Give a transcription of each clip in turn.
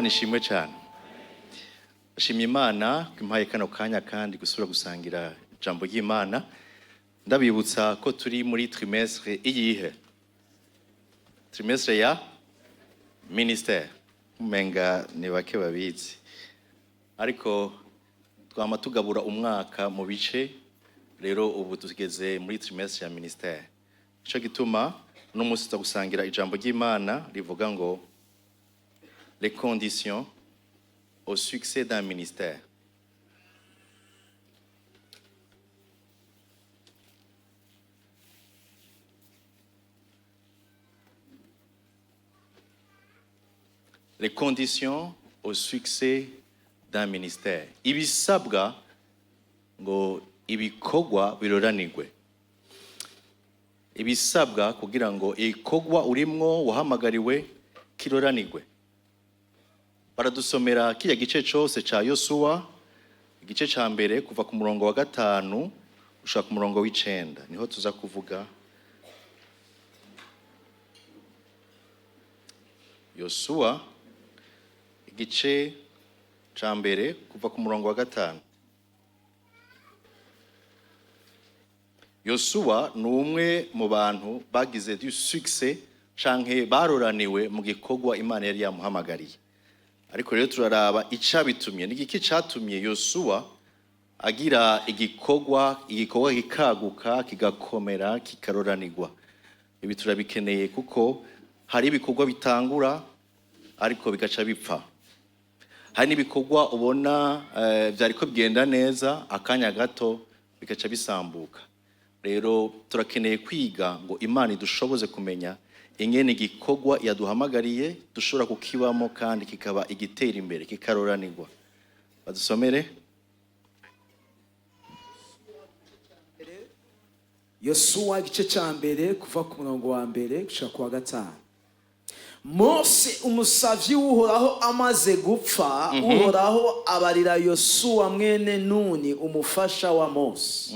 ishimwe cyane. Ashimye Imana impaye kano kanya kandi gusubira gusangira ijambo ry'Imana. Ndabibutsa ko turi muri trimestre iyihe? Trimestre ya ministère. Umenga ni bake babizi. Ariko twama tugabura umwaka mu bice, rero ubu tugeze muri trimestre ya ministère. Ico gituma no musi gusangira ijambo ry'Imana rivuga ngo les conditions au succès d'un ministère. Les conditions au succès d'un ministère. Ibisabwa ngo ibikorwa biroranirwe. Ibisabwa kugira ngo ikorwa urimwo wahamagariwe kiroranirwe. Baradusomera kiriya gice cyose ca Yosuwa, igice ca mbere kuva ku murongo wa 5 ushaka ku murongo w'9. Niho tuza kuvuga Yosuwa igice ca mbere kuva ku murongo wa 5. Yosuwa ni umwe mu bantu bagize du succès canke baroraniwe mu gikorwa Imana yari yamuhamagariye. Ariko rero turaraba icabitumye n'igiki catumye Yosuwa agira igikorwa kikaguka kigakomera kikaroranirwa. Ibi turabikeneye kuko hari ibikorwa bitangura ariko bigaca bipfa. Hari n'ibikorwa ubona byariko bigenda neza akanya gato bigaca bisambuka. Rero turakeneye kwiga ngo Imana idushoboze kumenya ingene igikorwa yaduhamagariye dushobora kukibamo kandi kikaba igitera imbere kikaroranirwa. Badusomere Yosuwa igice ca mbere kuva ku murongo wa mbere gushika ku wa 5. Mose umusavyi w'Uhoraho amaze gupfa, Uhoraho abarira Yosuwa mwene Nuni umufasha wa Mose.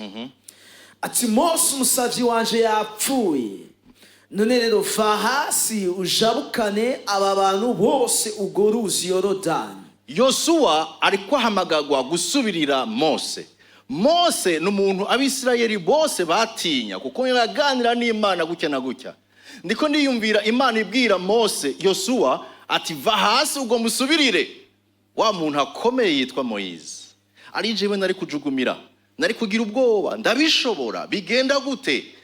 Ati Mose umusavyi wanje yapfuye. None rero va hasi ujabukane aba bantu bose ugo ruzi Yorodani. Yosuwa ariko ahamagagwa gusubirira Mose. Mose n'umuntu abisirayeli bose batinya kuko yaganira n'Imana gutya na gutya. Ndiko ndiyumvira Imana ibwira Mose Yosuwa ati va hasi ugo musubirire wa muntu akomeye yitwa Moise. Ari jewe nari kujugumira, nari kugira ubwoba, ndabishobora bigenda gute?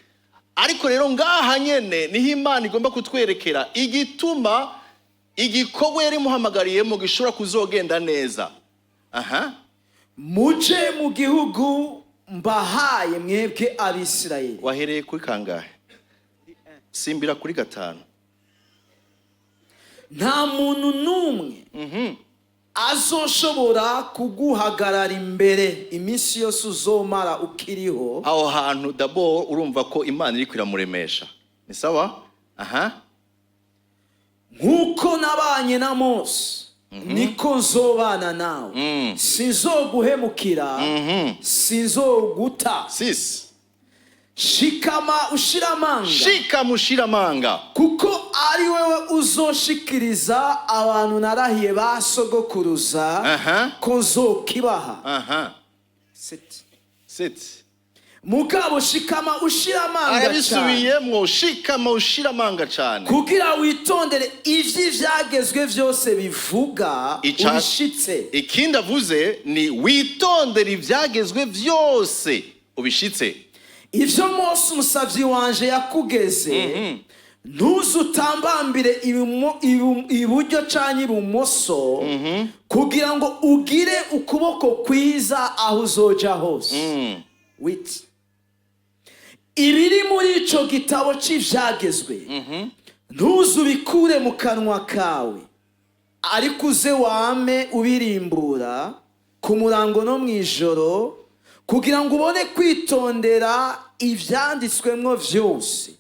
Ariko rero ngaha nyene niho Imana igomba kutwerekera igituma igikorwa yari muhamagariyemo gishobora kuzogenda neza. Muje mu gihugu mbahaye mwebwe abisirayeli. Wahereye kuri kangahe? Simbira kuri 5. Nta muntu numwe azoshobora kuguhagarara imbere iminsi yose uzomara ukiriho. Aho hantu d'abord urumva ko Imana iri kwiramuremesha. Ni sawa? Nkuko nabanye na Mose niko nzobana nawe. Sinzoguhemukira, sinzoguta. 6. Shikama ushiramanga. Shikama ushiramanga. Kuko ari wewe uzoshikiriza abantu narahiye basogokuruza ko nzokibaha. 7. Mugabo shikama ushiramanga. Arabisubiyemwo shikama ushiramanga cyane. Kugira witondere ivyi vyagezwe vyose bivuga ubishitse. Ikindi avuze ni witondere ivyagezwe vyose ubishitse. Ivyo Mose umusavyi wanje yakugeze ntuzutambambire iburyo canke ibumoso kugira ngo ugire ukuboko kwiza aho uzoja hose. Wait. Ibiri muri ico gitabo c'ivyagezwe ntuzubikure mu kanwa kawe, ariko uze wame ubirimbura ku murango no mwijoro kugira ngo ubone kwitondera ivyanditswemwo vyose.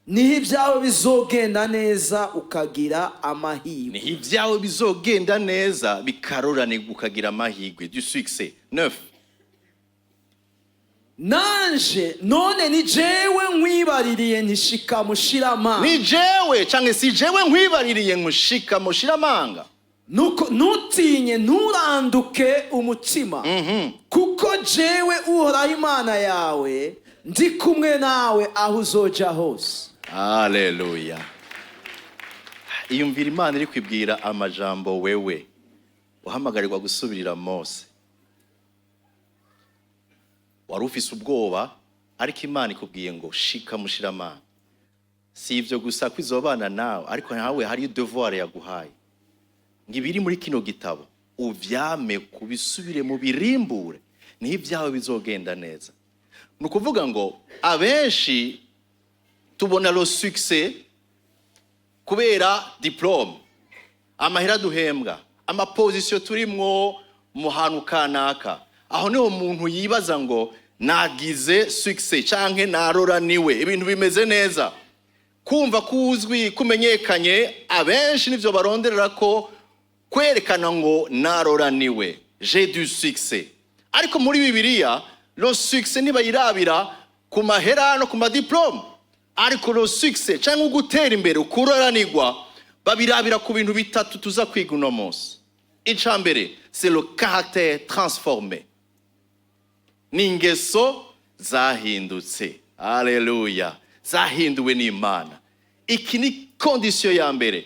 Niho ibyawe bizogenda neza ukagira amahirwe. Niho ibyawe bizogenda neza bikaroranirwa ukagira amahirwe. Du succès. 9. Nanje none ni jewe nkwibaririye ntishika mushiramanga. Ni jewe canke si jewe nkwibaririye nkushika mushiramanga. nuko ntutinye nturanduke umutima kuko jewe uhoraho imana yawe ndi kumwe nawe aho uzoja hose. Haleluya. Iyumvira Imana iri kwibwira amajambo wewe uhamagarirwa gusubirira Mose. Wari ufise ubwoba ariko Imana ikubwiye ngo shika mushiramana. Si ivyo gusa kwizobana nawe ariko nawe hari devoir yaguhaye. Ngibiri muri kino gitabo uvyame kubisubire mu birimbure ni ibyawe bizogenda neza. Nukuvuga ngo abenshi tubona lo succès kubera diplome, amahera duhembwa, amaposition turimwo mu hantu kanaka. Aho niho umuntu yibaza ngo nagize succès canke naroraniwe ibintu bimeze neza. Kumva kuzwi kumenyekanye abenshi nivyo baronderera ko kwerekana ngo naroraniwe, j'ai du succès. Ariko muri Bibiliya lo succès nibayirabira ku mahera no ku madiplome, ariko lo succès canke ugutera imbere ukuroranirwa babirabira ku bintu bitatu tuza kwiga uno munsi. Icambere c'est le caractère transformé, n'ingeso zahindutse. Haleluya. Zahinduwe n'Imana. Iki ni condition ya mbere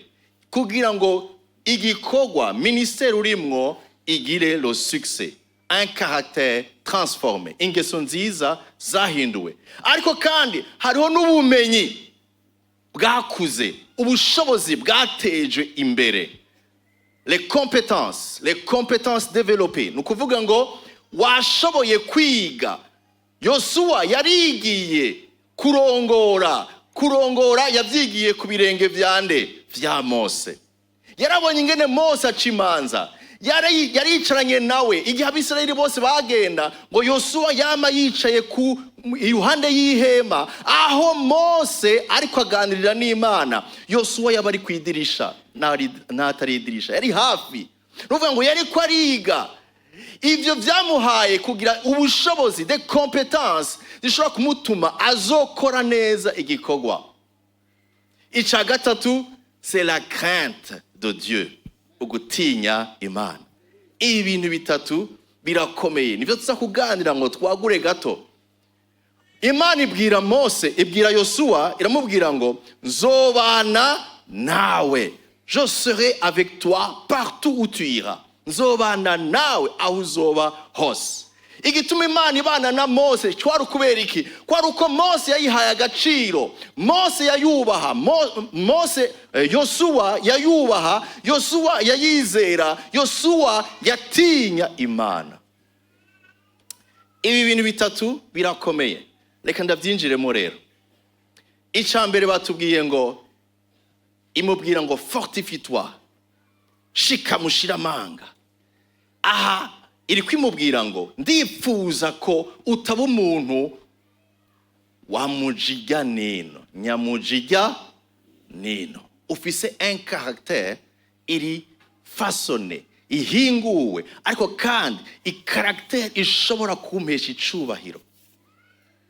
kugira ngo igikorwa ministère urimwo igire le succès, un caractère transformé, ingeso nziza zahinduwe. Ariko kandi hariho n'ubumenyi bwakuze, ubushobozi bwatejwe imbere, les compétences développées. Nukuvuga ngo washoboye kwiga. Yosuwa yarigiye kurongora yavyigiye ku birenge vya Mose. Yarabonye ingene Mose acimanza, yaricaranye nawe igihe Abisirayeli bose bagenda ngo Yosuwa yama yicaye ku iruhande y'ihema aho Mose ariko aganirira n'Imana. Yosuwa yaba ari kwidirisha n'atari idirisha, yari hafi. Nuvuga ngo yari ko ariga. Ivyo vyamuhaye kugira ubushobozi, des compétences zishobora kumutuma azokora neza igikorwa. Ica gatatu c'est la crainte de Dieu, ugutinya Imana. Ibi bintu bitatu birakomeye, nivyo tuza kuganira ngo twagure gato. Imana ibwira Mose, ibwira Yosuwa, iramubwira ngo nzobana nawe, je serai avec toi partout où tu iras. Nzobana nawe aho uzoba hose. Igituma Imana ibana na Mose kwari kubera iki? Kwari uko Mose yayihaye agaciro, Mose yayubaha, Yosuwa yayubaha, Yosuwa yayizera, Yosuwa yatinya Imana. Ibi bintu bitatu birakomeye. Reka ndavyinjiremo rero. Icambere batubwiye ngo imubwira ngo fortifie-toi, shika mushiramanga. Aha iri kwimubwira ngo ndipfuza ko utaba umuntu wamujiga nino, nyamujiga nino. Ufise un caractère iri façonné, ihinguwe, ariko kandi icaractère ishobora kumpesha icubahiro.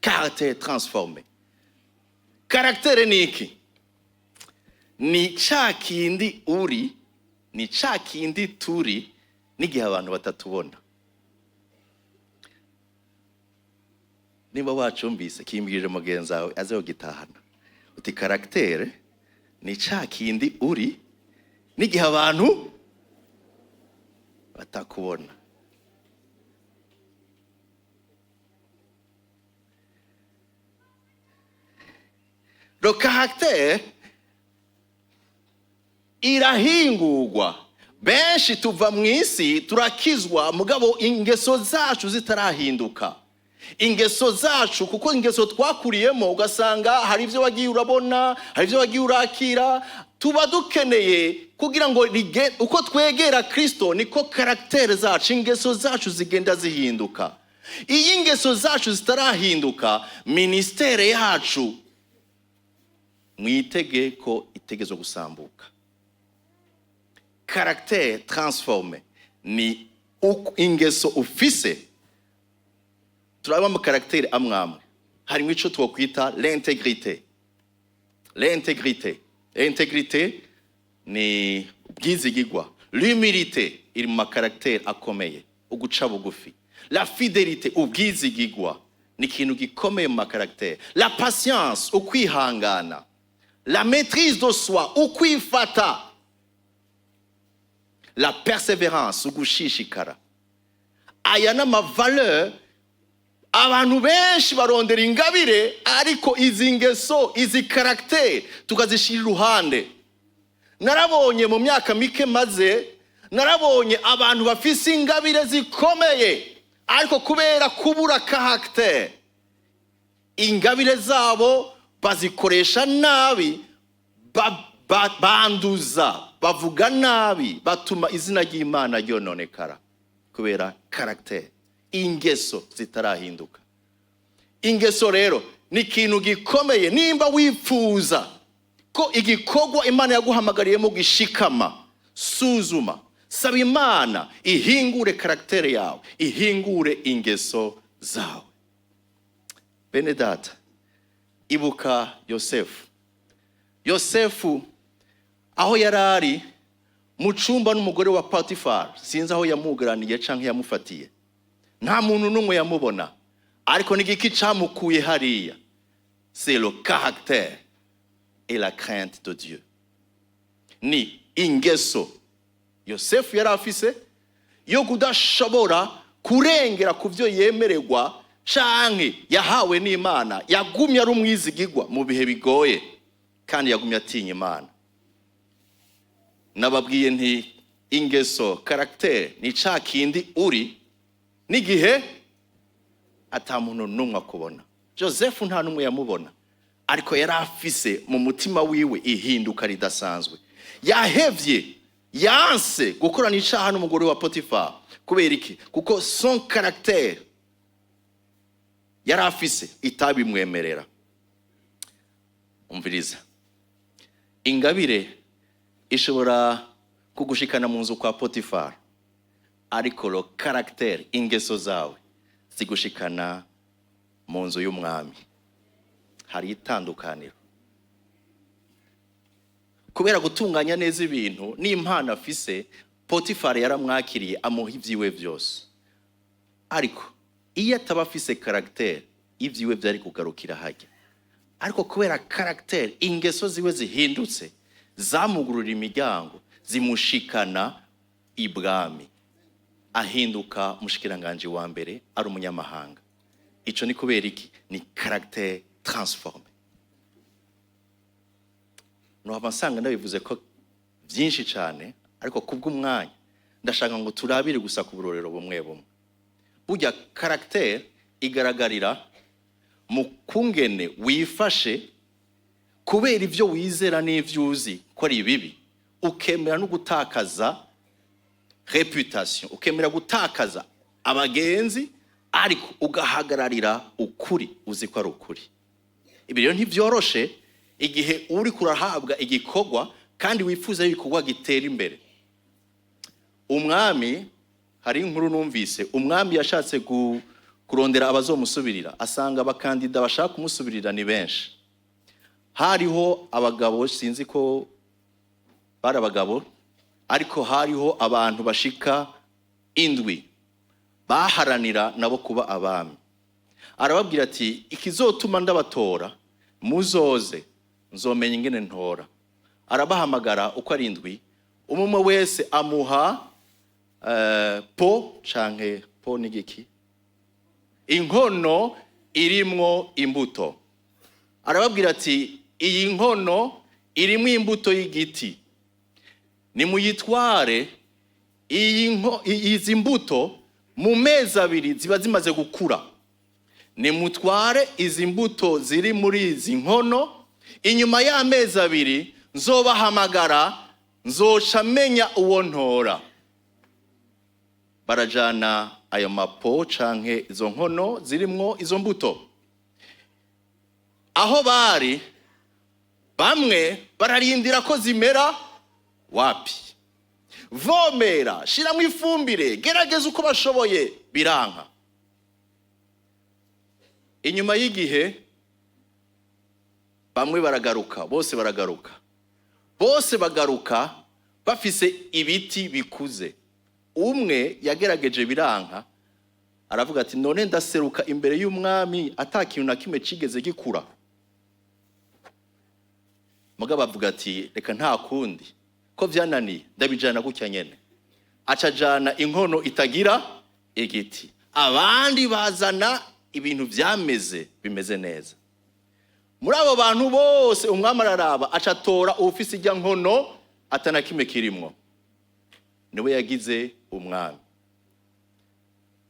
Caractère transformé. Caractère ni iki? Ni ca kindi uri, ni ca kindi turi n'igihe abantu batatubona. Nimba wacumbise kimbwirije mugenzi wawe aze gitahana. Uti caractère ni ca kindi uri n'igihe abantu batakubona. Le caractère irahingurwa. Benshi tuva mw'isi turakizwa mugabo ingeso zacu zitarahinduka. Ingeso zacu kuko ingeso twakuriyemo ugasanga hari ivyo wagiye urabona, hari ivyo wagiye urakira, tuba dukeneye kugira ngo uko twegera Kristo niko caractère zacu, ingeso zacu zigenda zihinduka. Iyi ingeso zacu zitarahinduka, ministere yacu mwitege ko itegezo gusambuka. Caractère transformé ni ingeso ufise. Turaba mu caractère amwamwe. Hari mwico twokwita l'intégrité. L'intégrité ni ubwizigirwa, l'humilité iri mu makaragiteri akomeye, uguca bugufi. La fidélité, ubwizigigwa ni ikintu gikomeye mu makaragiteri. La patience, ukwihangana. La maîtrise de soi, ukwifata. La persévérance, ugushishikara. Aya n'amavaleur abantu benshi barondera ingabire, ariko izi ngeso, izi karagiteri tukazishira iruhande. Narabonye mu myaka mike maze, narabonye abantu bafise ingabire zikomeye, ariko kubera kubura karagiteri, ingabire zabo bazikoresha nabi, banduza, bavuga nabi, batuma izina ry'Imana ryononekara kubera karagiteri, ingeso zitarahinduka. Ingeso rero ni ikintu gikomeye. Nimba wifuza ko igikorwa Imana yaguhamagariyemo gishikama, suzuma, saba Imana ihingure karagiteri yawe, ihingure ingeso zawe. Bene data, ibuka Yosefu. Yosefu aho yarari mu cumba n'umugore wa Potifari, sinzi aho yamugaraniye canke yamufatiye, nta muntu n'umwe yamubona, ariko n'igiki camukuye hariya, c'est le caractère et la crainte de Dieu. Ni ingeso Yosefu yari afise yo kudashobora kurengera ku byo yemererwa canke yahawe n'Imana. Yagumye ari umwizigigwa mu bihe bigoye, kandi yagumye atinya Imana. Nababwiye nti ingeso, karagiteri ni ca kindi uri n'igihe ata muntu n'umwe akubona. Josefu nta n'umwe yamubona, ariko yari afise mu mutima wiwe ihinduka ridasanzwe. Yahevye, yanse gukorana icaha n'umugore wa Potifari. Kubera iki? Kuko son caractère yari afise itabimwemerera. Umviriza, ingabire ishobora kugushikana mu nzu kwa Potifari, ariko lo caractère, ingeso zawe zigushikana mu nzu y'umwami. Hari itandukaniro. Kubera gutunganya neza ibintu n'impano afise, Potifari yaramwakiriye, amuha ivyiwe vyose. Ariko iyo ataba afise karagiteri, ivyiwe vyari kugarukira hajya. Ariko kubera karagiteri, ingeso ziwe zihindutse, zamugurura imiryango, zimushikana ibwami. Ahinduka mushikiranganje wa mbere, ari umunyamahanga. Ico ni kubera iki? Ni karagiteri transforme. No avansanga ndabivuze ko byinshi cyane, ariko kubw'umwanya ndashaka ngo turabire gusa ku burorero bumwe bumwe. Burya karagiteri igaragarira mu kungene wifashe kubera ivyo wizera n'ivyo uzi ko ari bibi, ukemera no gutakaza reputation, ukemera gutakaza abagenzi, ariko ugahagararira ukuri, uzi ko ari ukuri. Ibi rero ntivyoroshe igihe uri kurahabwa igikorwa kandi wifuza ibikorwa gitera imbere. Umwami, hari inkuru numvise, umwami yashatse kurondera abazomusubirira, asanga abakandida bashaka kumusubirira ni benshi. Hariho abagabo, sinzi ko bari abagabo, ariko hariho abantu bashika 7 baharanira nabo kuba abami. Arababwira ati, ikizotuma ndabatora muzoze nzomenya ingene ntora. Arabahamagara uko ari 7, umwe wese amuha po canke po nigiki, inkono irimwo imbuto. Arababwira ati, iyi nkono irimwo imbuto y'igiti, nimuyitware izi mbuto mu mezi 2 ziba zimaze gukura. Nimutware izi mbuto ziri muri izi nkono, inyuma y'amezi 2 nzobahamagara, nzoca menya uwo ntora. Barajana ayo mapo canke izo nkono zirimwo izo mbuto. Aho bari, bamwe bararindira ko zimera, wapi. Vomera, shiramwo ifumbire, gerageza uko bashoboye, biranka. Inyuma y'igihe bamwe baragaruka, bose baragaruka. Bose bagaruka bafise ibiti bikuze. Umwe yagerageje biranka, aravuga ati none ndaseruka imbere y'umwami atakintu na kimwe cigeze gikura. Mugabo avuga ati reka nta kundi ko vyananiye ndabijana gutya nyene. Acajana inkono itagira igiti, abandi bazana ibintu vyameze bimeze neza. Muri abo bantu bose umwami araraba acatora ufise ijya nkono atana kimwe kirimwo, niwe yagize umwami.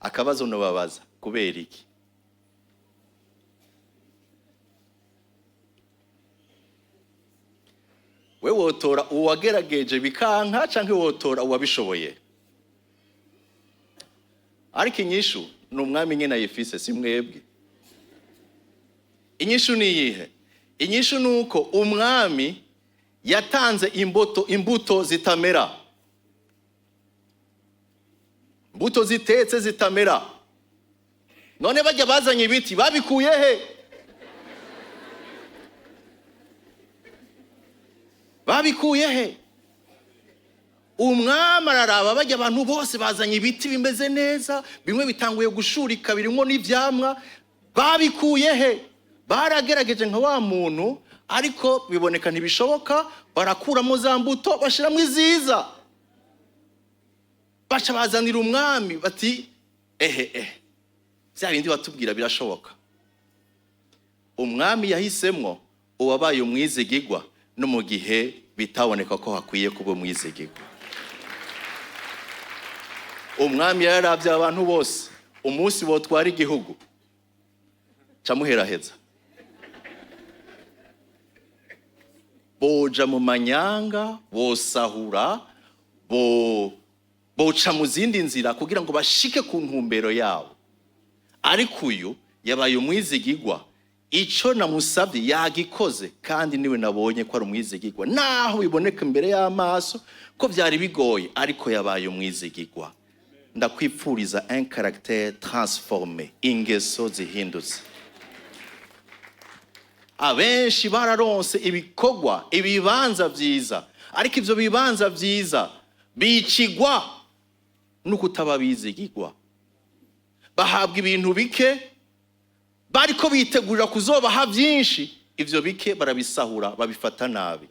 Akabazo nobabaza, kubera iki? We wotora uwagerageje bikanka canke wotora uwabishoboye? Ariko inyishu ni umwami nyene ayifise, si mwebwe. Inyishu ni iyihe? Inyishu nuko umwami yatanze imbuto zitamera, imbuto zitetse zitamera. None bajya bazanye ibiti babikuye he? Babikuye he? Umwami araraba bajya abantu bose bazanye ibiti bimeze neza, bimwe bitanguye gushurika birimo n'ivyamwa, babikuye he? Baragerageje nka wa muntu ariko biboneka ntibishoboka, barakuramo za mbuto bashiramo iziza. Baca bazanira umwami bati vya bindi batubwira birashoboka. Umwami yahisemwo uwabaye umwizigigwa no mu gihe bitaboneka ko hakwiye kuba umwizigigwa. Umwami yararavye abantu bose, umunsi botwara igihugu camuheraheza, boja mu manyanga, bosahura, boca mu zindi nzira kugira ngo bashike ku ntumbero yabo. Ariko uyu yabaye umwizigigwa, ico namusabye yagikoze, kandi niwe nabonye ko ari umwizigigwa. Naho biboneka imbere y'amaso ko vyari bigoye, ariko yabaye umwizigigwa. Ndakwipfuriza un caractère transformé, ingeso zihindutse. Abenshi bararonse ibikogwa, ibibanza vyiza, ariko ivyo bibanza vyiza bicigwa nuko utababizigigwa. Bahabwa ibintu bike, bariko bitegurira kuzobaha vyinshi, ivyo bike barabisahura, babifata nabi.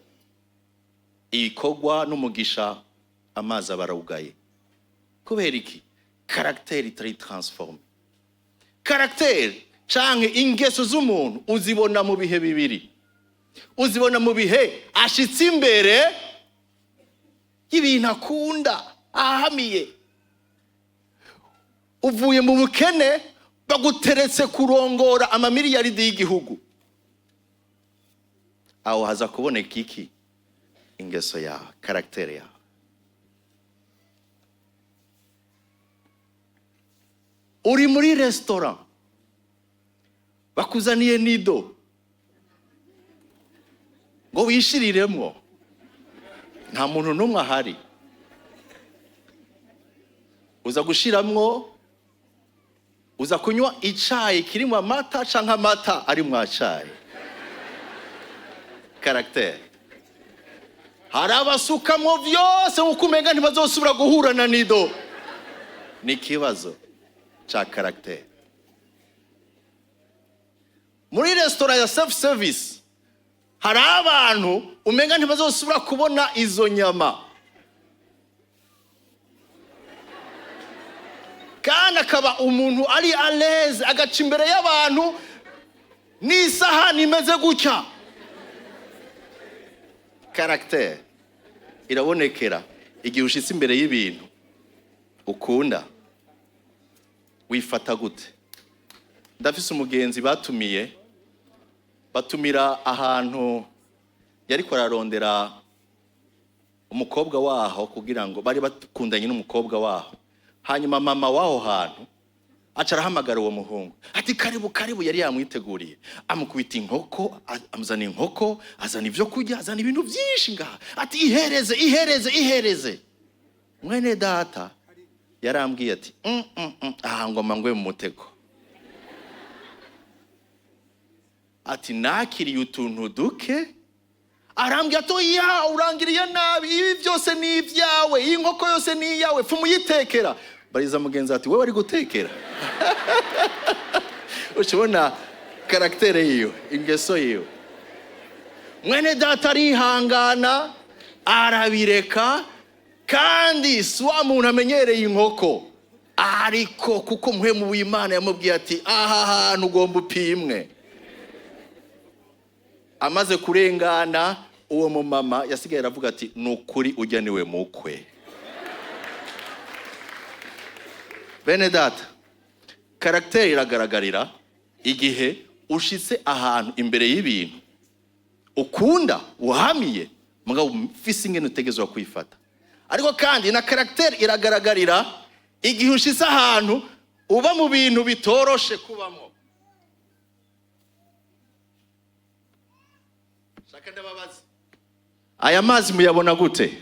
Ibikogwa n'umugisha amazi barawugaye. Kubera iki? Caractère itari transformé. Caractère canke ingeso z'umuntu uzibona mu bihe bibiri. Uzibona mu bihe ashitse imbere y'ibintu akunda, ahamiye. Uvuye mu bukene baguteretse kurongora amamiliyaridi y'igihugu, aho haza kuboneka iki? Ingeso yawe, caractère yawe. Uri muri restaurant bakuzaniye nido ngo wishiriremwo, nta muntu n'umwe ahari, uza gushiramwo, uza kunywa icayi kirimo amata canke amata ari mwa cayi. Caractère. Hari abasukamwo vyose nkuko umenga ntibazosubira guhura na nido. Ni ikibazo ca caractère. Muri restaurant ya self service hari abantu umenga ntibazosubira kubona izo nyama, kandi akaba umuntu ari à l'aise, agaca imbere y'abantu n'isahani imeze gutya. Caractère irabonekera igihe ushitse imbere y'ibintu ukunda. Wifata gute? Ndafise umugenzi batumira ahantu yariko ararondera umukobwa waho kugira ngo bari bakundanye n'umukobwa waho. Hanyuma mama waho hantu aca arahamagara uwo muhungu ati karibu, yari yamwiteguriye. Amukubita inkoko, amuzana inkoko, azana ivyo kurya, azana ibintu vyinshi ngaha. Ati ihereze. Mwene data yarambwiye ati aha ngoma ngwe mu mutego. Ati nakiriye utuntu duke, arambwira ati oya urangiriye nabi, ibi byose ni ibyawe, iyi nkoko yose ni iyawe, pfa umuyitekera. Bariza mugenzi ati wewe ari gutekera. Ushobona karaktere yiyo, ingeso yiyo. Mwene data arihangana arabireka, kandi si wa muntu amenyereye inkoko, ariko kuko mpwemu w'Imana yamubwiye ati aha hantu ugomba upimwe. Amaze kurengana, uwo mumama yasigaye aravuga ati nukuri ujya niwe mukwe. Bene data, karaktere iragaragarira igihe ushitse ahantu imbere y'ibintu ukunda uhamiye, mugabo ufise ingene utegezwa kwifata. Ariko kandi na karaktere iragaragarira igihe ushitse ahantu uba mu bintu bitoroshe kubamo. Shaka ndababaza, aya mazi muyabona gute?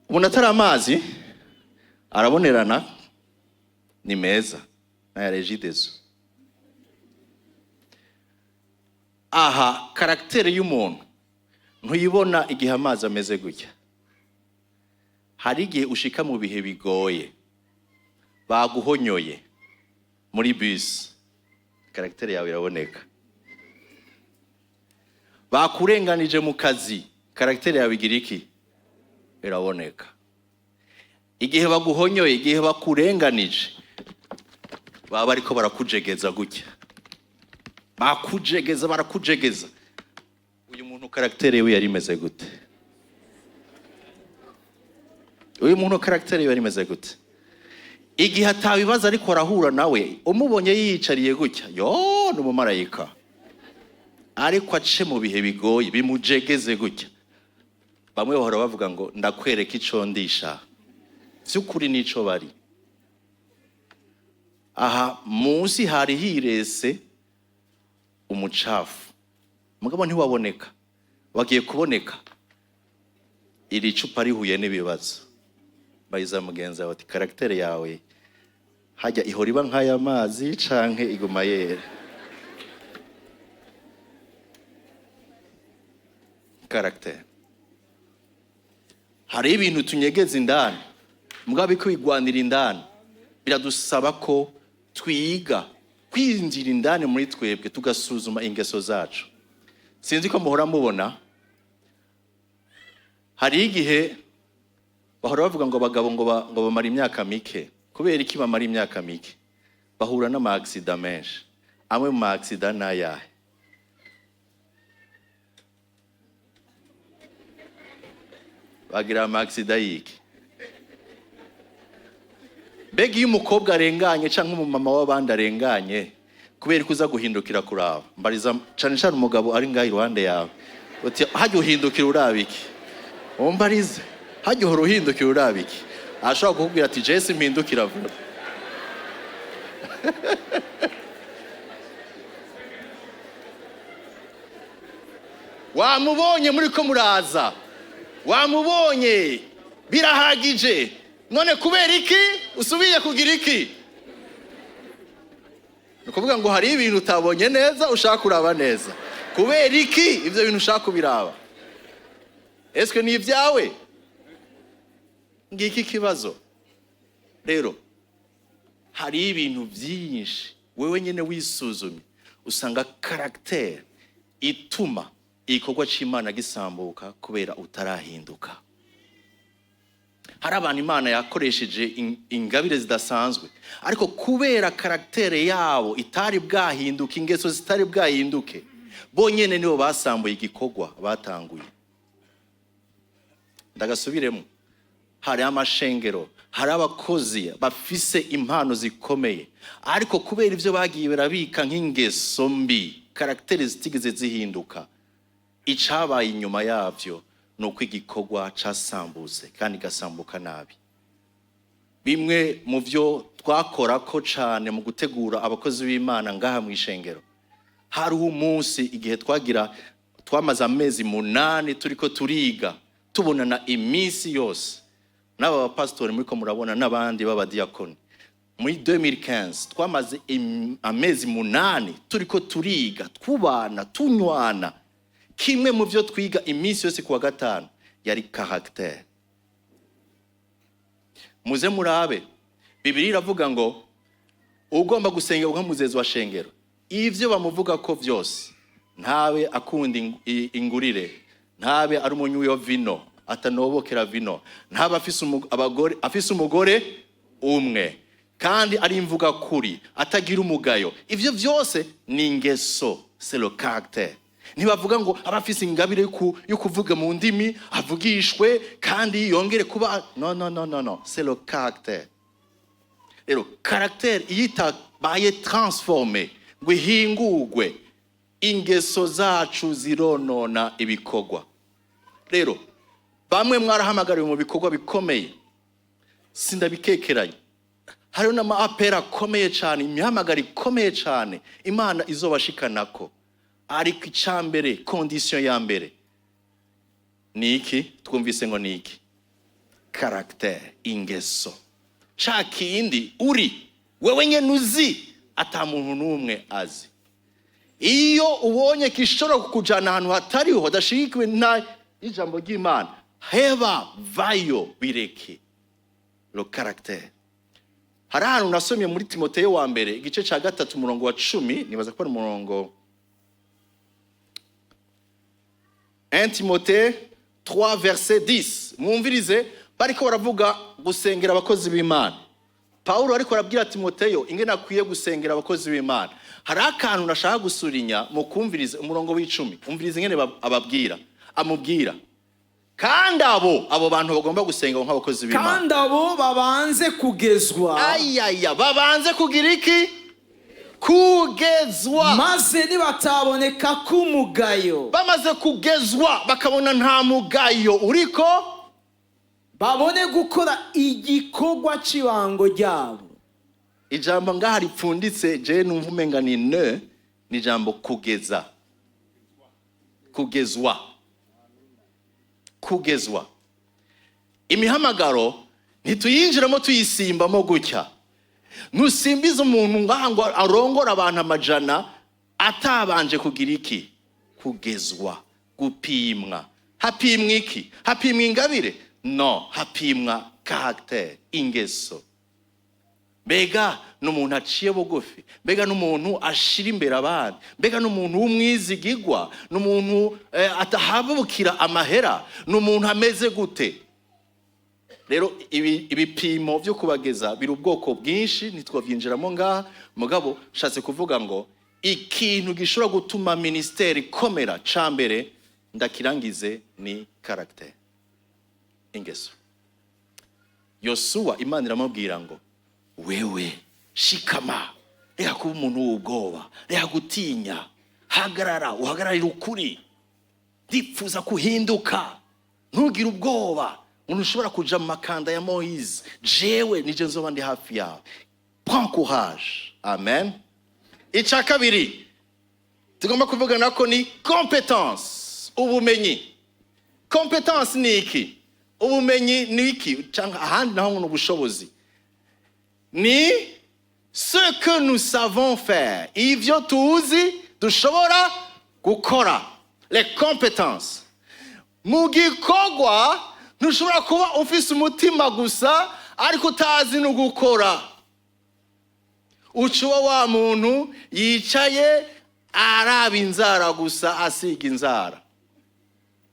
Ubona atari amazi, arabonerana, ni meza, n'aya Regideso. Aha karaktere y'umuntu ntuyibona igihe amazi ameze gutya. Hari igihe ushika mu bihe bigoye, baguhonyoye muri bus, karaktere yawe iraboneka. Bakurenganije mu kazi, karaktere yawe igira iki? Iraboneka. Igihe baguhonyoye, igihe bakurenganije, baba ariko barakujegeza gutya. Bakujegeza, barakujegeza. Uyu muntu karaktere we yari imeze gute? Uyu muntu karaktere we yari imeze gute? Igihe atabibaza ariko arahura nawe, umubonye yiyicariye gutya, yo ni umumarayika. Ariko ace mu bihe bigoye, bimujegeze gutya. Bamwe bahora bavuga ngo ndakwereka ico ndisha. By'ukuri nico bari. Aha munsi hari hirese umucafu, mugabo ntiwaboneka. Wagiye kuboneka iri cupa rihuye n'ibibazo. Bayiza mugenzi wawe ati karaktere yawe hajya ihora iba nk'aya mazi canke iguma yera. Karaktere hari ibintu tunyegeza indani, mugabo biko bigwanira indani. Biradusaba ko twiga kwinjira indani muri twebwe, tugasuzuma ingeso zacu. Sinzi ko muhora mubona, hari igihe bahora bavuga ngo abagabo ngo bamara imyaka mike. Kubera iki bamara imyaka mike? Bahura n'ama accident menshi. Amwe mu accident n'ayahe? Bagira ama accident yiki? Bega iyo umukobwa arenganye cyangwa umumama w'abandi arenganye, kubera kuza guhindukira kuraba. Mbariza cyane cyane umugabo ari ngaho iruhande yawe, uti hajya uhindukira urabiki? Mbarize hajya uhora uhindukira urabiki? Ashobora kukubwira ati Jesse mpindukira vuba. Wamubonye muri ko muraza, wamubonye birahagije, none kubera iki usubiye kugira iki? Nukuvuga ngo hari ibintu utabonye neza ushaka kuraba neza. Kubera iki ivyo bintu ushaka kubiraba? Eske ni ibyawe? Ngiki kibazo. Rero hari ibintu byinshi wewe nyene wisuzumye, usanga karaktere ituma igikorwa c'Imana gisambuka kubera utarahinduka. Hari abantu Imana yakoresheje ingabire zidasanzwe, ariko kubera karaktere yabo itari bwahinduka, ingeso zitari bwahinduke, bonyene nibo basambuye igikorwa batanguye. Ndagasubiremo, hari amashengero, hari abakozi bafise impano zikomeye, ariko kubera ivyo bagiye barabika nk'ingeso mbi, karaktere zitigeze zihinduka, icabaye inyuma yavyo nuko igikorwa casambutse kandi gasambuka nabi. Bimwe mu vyo twakora ko cane mu gutegura abakozi b'Imana ngaha mu ishengero, hari umunsi igihe twamaze amezi 8 turiko turiga, tubonana iminsi yose n'aba bapastori muriko murabona n'abandi b'abadiakoni. Muri 2015 twamaze amezi 8 turiko turiga, twubana, tunywana kimwe mu byo twiga iminsi yose kuwa gatanu yari caractère. Muze murabe Bibiliya iravuga ngo ugomba gusenga ukamuzeza wa shengero, ivyo bamuvuga ko vyose, ntabe akunda ingurire, ntabe ari umunywi wa vino, atanobokera vino, ntabe afise umugore umwe, kandi ari imvuga kuri, atagira umugayo. Ivyo vyose ni ingeso, c'est le caractère. Ntibavuga ngo abafise ingabire yo kuvuga mu ndimi avugishwe kandi yongere kuba, no, c'est le caractère. Rero caractère itabaye transformé ngo ihingurwe, ingeso zacu zironona ibikorwa. Rero bamwe mwarahamagariwe mu bikorwa bikomeye, sindabikekeranye. Hariho n'ama-apera akomeye cyane, imihamagaro ikomeye cyane Imana izobashikanako. Ariko icambere, condition ya mbere ni iki? Twumvise ngo ni iki? Caractère, ingeso. Ca kindi uri wewe nyene uzi ata muntu n'umwe azi. Iyo ubonye kishobora kukujana ahantu hatariho hadashigikiwe n'ijambo ry'Imana, heba vayo bireke. Le caractère. Hari ahantu nasomye muri Timoteyo wa mbere igice ca 3 umurongo wa 10, nibaza ko ari umurongo 1 Timothée 3 verset 10. Mwumvirize bariko baravuga gusengera abakozi b'Imana. Paulo ariko arabwira Timoteyo ingene akwiye gusengera abakozi b'Imana. Hari akantu nashaka gusurinya mu kumvirize umurongo w'10. Umvirize ingene ababwira, amubwira kandi abo bantu bagomba gusenga nk'abakozi b'Imana, kandi abo babanze kugezwa. Babanze kugira iki? Kugezwa. Maze nibataboneka kumugayo, bamaze kugezwa bakabona nta mugayo uriko, babone gukora igikorwa cy'ibango ryabo. Ijambo ngaha ripfunditse je numva umenga ni ijambo kugeza. Kugezwa. Imihamagaro ntituyinjiramo tuyisimbamo gutya. Nusimbiza umuntu ngaha ngo arongora abantu amajana atabanje kugira iki? Kugezwa, gupimwa. Hapimwa iki? Hapimwa ingabire? No, hapimwa caractère, ingeso. Mbega n'umuntu aciye bugufi, mbega n'umuntu ashira imbere abandi, mbega n'umuntu w'umwizigigwa, n'umuntu atahabukira amahera, n'umuntu ameze gute? Rero ibipimo byo kubageza biri ubwoko bwinshi, ntitwavyinjiramo ngaha. Mugabo shatse kuvuga ngo ikintu gishobora gutuma ministeri komera cambere ndakirangize ni caractère, ingeso. Yosuwa Imana iramubwira ngo wewe shikama, reka kuba umuntu w'ubwoba, reka gutinya, hagarara uhagararire ukuri, ndipfuza kuhinduka, ntugire ubwoba. Umuntu ushobora kuja mu makanda ya Moise, jewe nije nzoba ndi hafi yawe. Prends courage. Amen. Ica kabiri tugomba kuvuga nako ni compétence, ubumenyi. Compétence ni iki? Ubumenyi ni iki? Cyangwa ahandi naho ngo ubushobozi ni ce que nous savons faire, ivyo tuzi dushobora gukora. Les compétences. Mu gikorwa ntushobora kuba ufise umutima gusa ariko utazi no gukora. Ucuwa wa muntu yicaye araba inzara gusa, asiga inzara.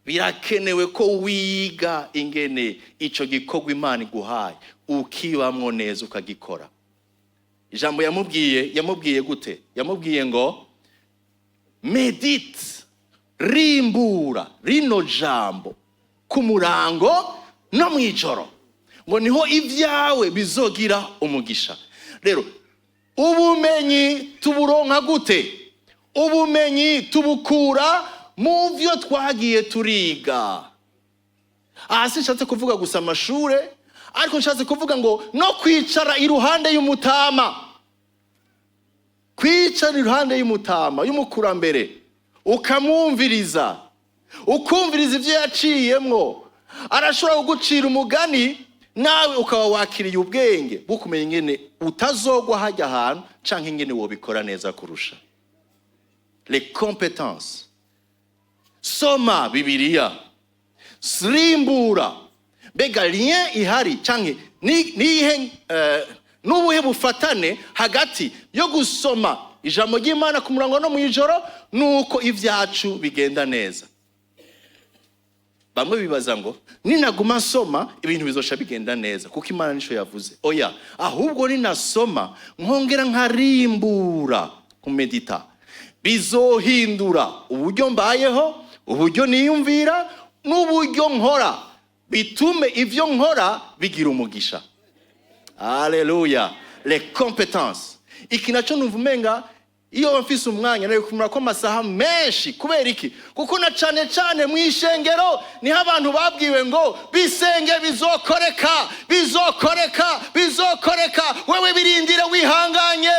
Birakenewe ko wiga ingene ico gikorwa Imana iguhaye ukibamwo neza ukagikora. Ijambo yamubwiye gute? Yamubwiye ngo medite, rimbura rino jambo ku murango no mwijoro, ngo niho ivyawe bizogira umugisha. Rero ubumenyi tuburonka gute? Ubumenyi tubukura mu vyo twagiye turiga. Asi nshatse kuvuga gusa amashure, ariko nshatse kuvuga ngo no kwicara iruhande y'umutama. Kwicara iruhande y'umutama, y'umukurambere, ukamwumviriza, ukumviriza ivyo yaciyemwo. Arashobora kugucira umugani, nawe ukaba wakiriye ubwenge bukumenya ingene utazogwa hajya ahantu canke ingene wobikora neza kurusha. Les compétences. soma Bibiliya, sirimbura. Mbega lien ihari canke nihe n'ubuhe bufatane hagati yo gusoma ijambo ry'Imana ku murango no mwijoro nuko ivyacu bigenda neza? Bamwe bibaza ngo ninaguma nsoma ibintu bizosha bigenda neza kuko Imana nico yavuze. Oya, ahubwo ninasoma nkongera nkarimbura kumedita, bizohindura uburyo mbayeho, uburyo niyumvira n'uburyo nkora, bitume ivyo nkora bigira umugisha. Haleluya. Les compétences. Iki naco numva umenga iyo mfise umwanya nayo kumura ko amasaha menshi. Kubera iki? Kuko na cane cane mwishengero niho abantu babwiwe ngo bisenge bizokoreka, bizokoreka, bizokoreka. Wewe birindire wihanganye,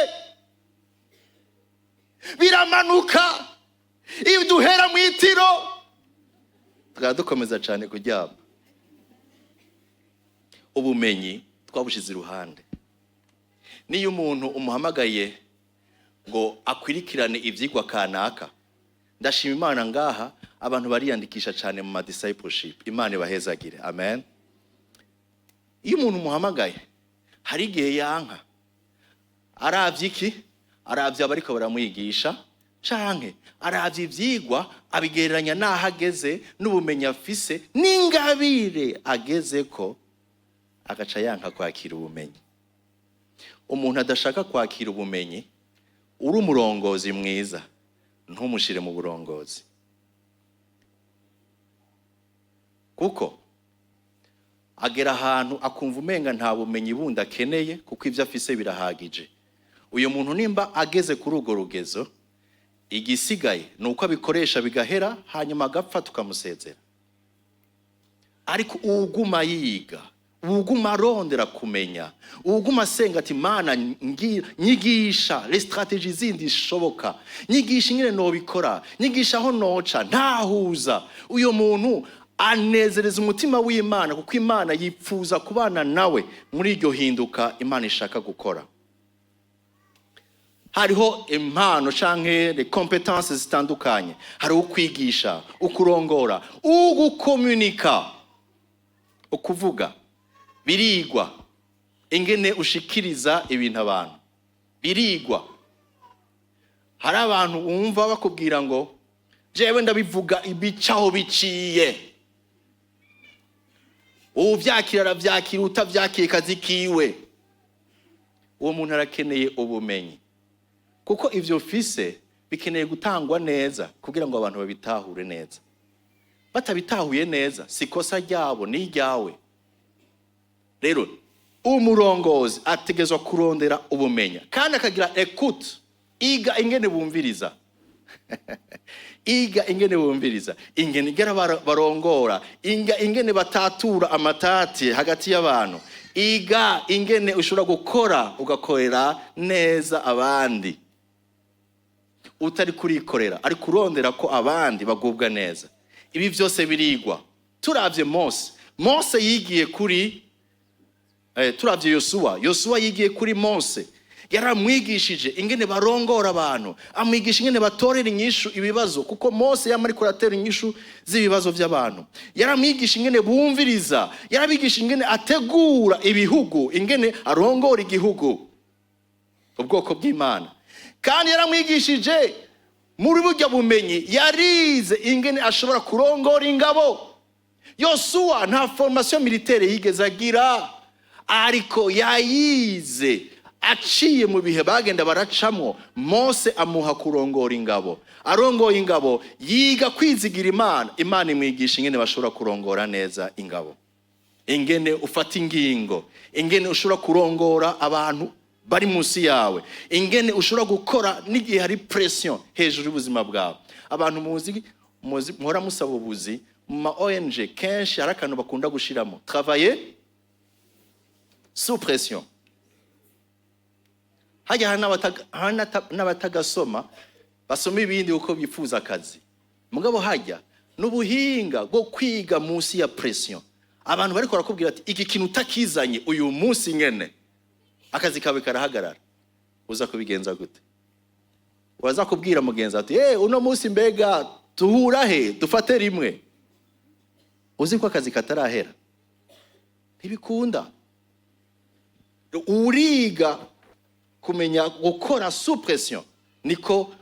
biramanuka. Iyo duhera mu itiro dukomeza cane kuryama. Ubumenyi twabushize iruhande. Niyo umuntu umuhamagaye ngo akwirikirane ivyigwa kanaka, ndashima Imana ngaha abantu bariyandikisha cyane mu discipleship. Imana ibahezagire. Amen. Iyo umuntu umuhamagaye hari igihe yanka, aravye iki, aravye abariko baramwigisha canke aravye ivyigwa abigereranya naho ageze n'ubumenyi afise n'ingabire ageze ko, agaca yanka kwakira ubumenyi. Umuntu adashaka kwakira ubumenyi, uri umurongozi mwiza ntumushire mu burongozi, kuko agera ahantu akumva umenga nta bumenyi bundi akeneye kuko ivyo afise birahagije. Uyo muntu nimba ageze kuri urwo rugezo, igisigaye nuko abikoresha bigahera hanyuma agapfa tukamusezera. Ariko uguma yiga, uguma arondera kumenya, uguma asenga ati Mana nyigisha les stratégies zindi shoboka, nyigisha ingene nobikora, nyigisha aho noca ntahuza, uyo muntu anezereza umutima w'Imana kuko Imana yipfuza kubana nawe muri iryo hinduka Imana ishaka gukora. Hariho impano canke les compétences zitandukanye. Hari ukwigisha, ukurongora, ugukomunika, ukuvuga. Birigwa ingene ushikiriza ibintu abantu, birigwa. Hari abantu umva bakubwira ngo jewe ndabivuga ibicaho biciye, uvyakira aravyakira, utavyakiye kazi kiwe. Uwo muntu arakeneye ubumenyi, kuko ivyo fise bikeneye gutangwa neza kugira ngo abantu babitahure neza. Batabitahuye neza sikosa ryabo ni ryawe. Rero umurongozi ategezwa kurondera ubumenya kandi akagira écoute, iga ingene bumviriza. Iga ingene bumviriza, ingene igera barongora, ingene batatura amatati hagati y'abantu, iga ingene ushobora gukora ugakorera neza abandi utari kurikorera, ari kurondera ko abandi bagubwa neza. Ibi byose birigwa. Turavye Mose yigiye kuri turavye Yosuwa yigiye kuri Mose, yaramwigishije ingene barongora abantu, amwigisha ingene batorera inyishu ibibazo, kuko Mose yamari kuratera inyishu z'ibibazo by'abantu. Yaramwigisha ingene bumviriza, yarabigisha ingene ategura ibihugu, ingene arongora igihugu, ubwoko bw'Imana. Kandi yaramwigishije muri buryo bumenyi, yarize ingene ashobora kurongora ingabo. Yosuwa nta formation militaire yigeze agira, ariko yayize aciye mu bihe bagenda baracamo. Mose amuha kurongora ingabo, arongoye ingabo, yiga kwizigira Imana. Imana imwigisha ingene bashobora kurongora neza ingabo, ingene ufata ingingo, ingene ushobora kurongora abantu bari munsi yawe, ingene ushobora gukora n'igihe hari pression hejuru y'ubuzima bwawe. Abantu muzi muhora musaba ubuzi mu ma ONG, kenshi hari akantu bakunda gushiramo travailler sous pression. Hajya n'abatagasoma basoma ibindi uko bifuza akazi, mugabo hajya n'ubuhinga bwo kwiga munsi ya pression. Abantu bariko barakubwira ati iki kintu utakizanye uyu munsi nyene akazi kawe karahagarara, uza kubigenza gute? Waza kubwira mugenzi ati uno munsi mbega tuhura he dufate rimwe uzi ko akazi katarahera ntibikunda uriga kumenya gukora sous pression niko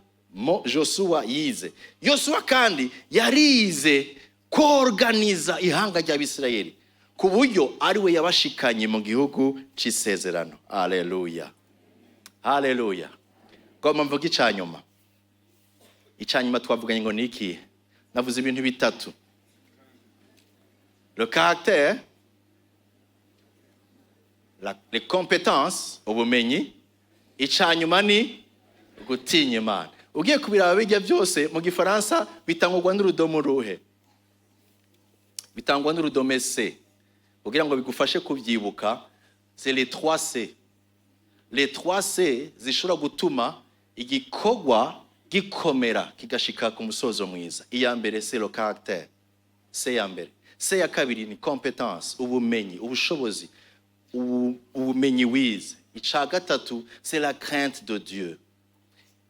Joshua yize. Yoshua kandi yarize koorganiza ihanga ry'Abisirayeli ku buryo ari we yabashikanye mu gihugu c'isezerano. Haleluya, haleluya. Ngoma mvuga icanyuma. Icanyuma twavuganye ngo niki? Navuze ibintu bitatu: le caractère, les compétences, ubumenyi. Icanyuma ni gutinya Imana. Ugiye kubiraba bijya byose mu gifaransa bitangwa n'urudomo ruhe? Bitangwa n'urudome C. Kugira ngo bigufashe kubyibuka, c'est les 3 C. Les 3 C zishobora gutuma igikogwa gikomera kigashika ku musozo mwiza. Iya mbere c'est le caractère. C ya mbere. C ya kabiri ni compétence, ubumenyi, ubushobozi, ubumenyi wize. Ica gatatu c'est la crainte de Dieu.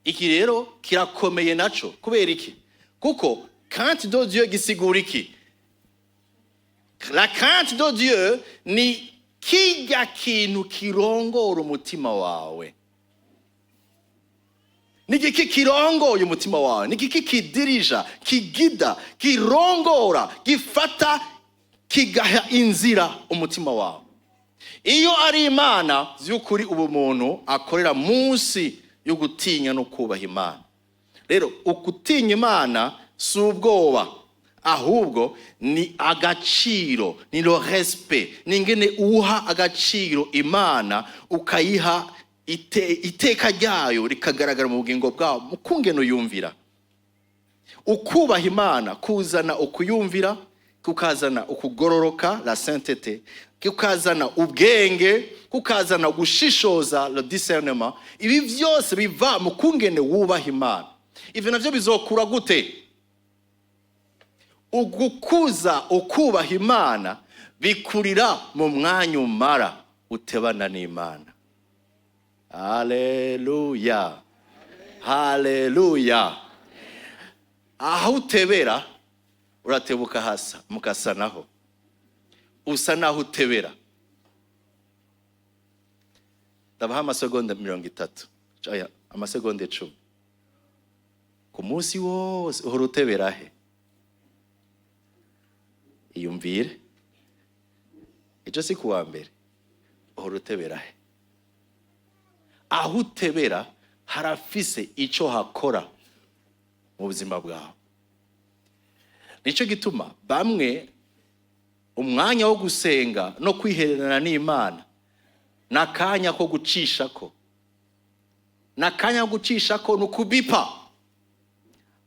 Iki rero kirakomeye naco kubera iki? Kuko crainte de Dieu gisigura iki? La crainte de Dieu ni kijya kintu kirongora umutima wawe. Nigiki kirongoye umutima wawe, nigiki kidirija, kigida, kirongora, gifata, kigaha inzira umutima wawe. Iyo ari Imana by'ukuri ubu muntu akorera munsi yo gutinya no kubaha Imana. Rero ukutinya Imana si ubwoba, ahubwo ni agaciro, ni le respect, ningene uha agaciro Imana ukayiha iteka ryayo rikagaragara mu bugingo bwawe mu kungeno yumvira. Ukubaha Imana kuzana ukuyumvira, kukazana ukugororoka, la sainteté, kukazana ubwenge, kukazana gushishoza, le discernement. Ibi byose biva mu kungene wubaha Imana. Ivyo navyo bizokura gute? Ugukuza ukubaha Imana bikurira mu mwanya umara utebana n'Imana. Haleluya, haleluya. Aho utebera uratebuka hasa mukasanaho. Usa naho utebera. Ndabaha amasegonda 30. Aya amasegonda 10. Ku munsi wose uhora utebera he? Iyumvire. Ejo si kuwa mbere. Uhora utebera he? Aho utebera harafise ico hakora mu buzima bwawe. Nico gituma bamwe umwanya wo gusenga no kwihererana n'Imana nakanya ko gucishako, nakanya ko gucishako nukubipa.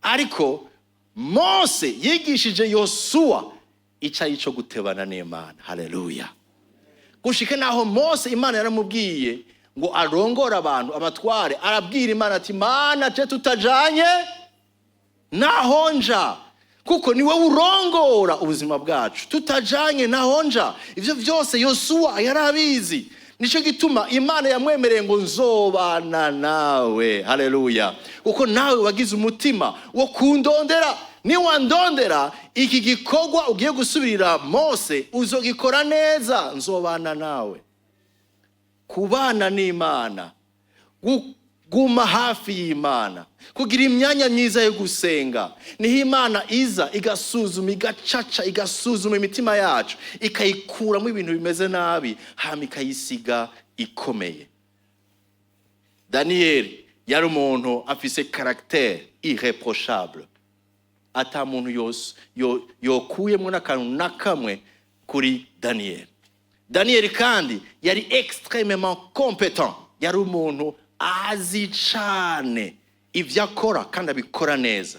Ariko Mose yigishije Yoshua ico gutebana n'Imana. Haleluya. Gushike naho Mose Imana yaramubwiye ngo arongora abantu abatware, arabwira Imana ati Mana je tutajanye nahonja, kuko niwe urongora ubuzima bwacu, tutajanye nahonja. Ivyo byose Yoshua yarabizi. Nico gituma Imana yamwemereye ngo nzobana nawe. Haleluya. Kuko nawe wagize umutima wo kundondera. Ni wandondera iki gikogwa ugiye gusubirira Mose uzogikora neza, nzobana nawe. Kubana n'Imana, guma hafi y'Imana, kugira imyanya myiza yo gusenga. Niho Imana iza igasuzuma, igacaca, igasuzuma imitima yacu, ikayikuramo ibintu bimeze nabi, hama ikayisiga ikomeye. Daniel yari umuntu afise caractère irréprochable. Ata muntu yokuyemo n'akantu nakamwe kuri Daniel. Daniel kandi yari extrêmement compétent. Yari umuntu azi cane ivyo akora kandi abikora neza.